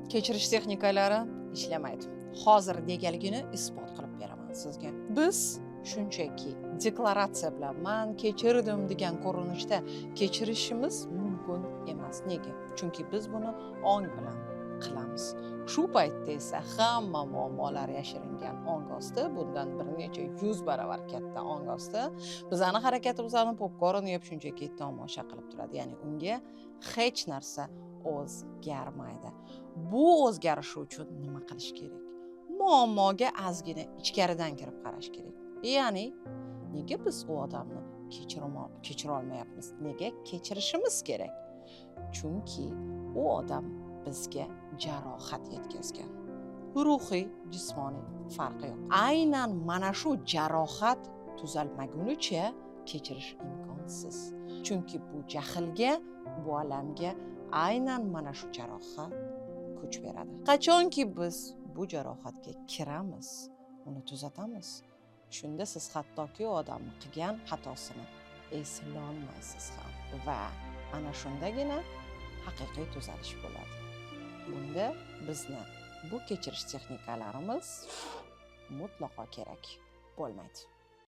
Kechirish texnikalari ishlamaydi. Hozir negaligini isbot qilib beraman sizga. Biz shunchaki deklaratsiya bilan men kechirdim degan ko'rinishda kechirishimiz mumkin emas. Nega? Chunki biz buni ong bilan qilamiz. Shu paytda esa hamma muammolar yashiringan ong osti, bundan bir necha 100 baravar katta ong osti bizning harakatimizni popkorn yeb shunchaki tomosha qilib turadi. Ya'ni unga hech narsa o'zgarmaydi. Bu o'zgarishi uchun nima qilish kerak? Muammoga ozgina ichkaridan kirib qarash kerak. Ya'ni nega biz u odamni kechira olmayapmiz? Nega kechirishimiz kerak? Chunki u odam bizga jarohat yetkazgan. Ruhiy, jismoniy farqi yo'q. Aynan mana shu jarohat tuzalmagunicha kechirish imkonsiz. Chunki bu jahlga, bu alamga aynan mana shu jarohat kuch beradi. Qachonki biz bu jarohatga kiramiz, uni tuzatamiz, shunda siz hattoki u odamni qilgan xatosini eslolmaysiz ham va ana shundagina haqiqiy tuzalish bo'ladi. Bunda bizni bu kechirish texnikalarimiz mutlaqo kerak bo'lmaydi.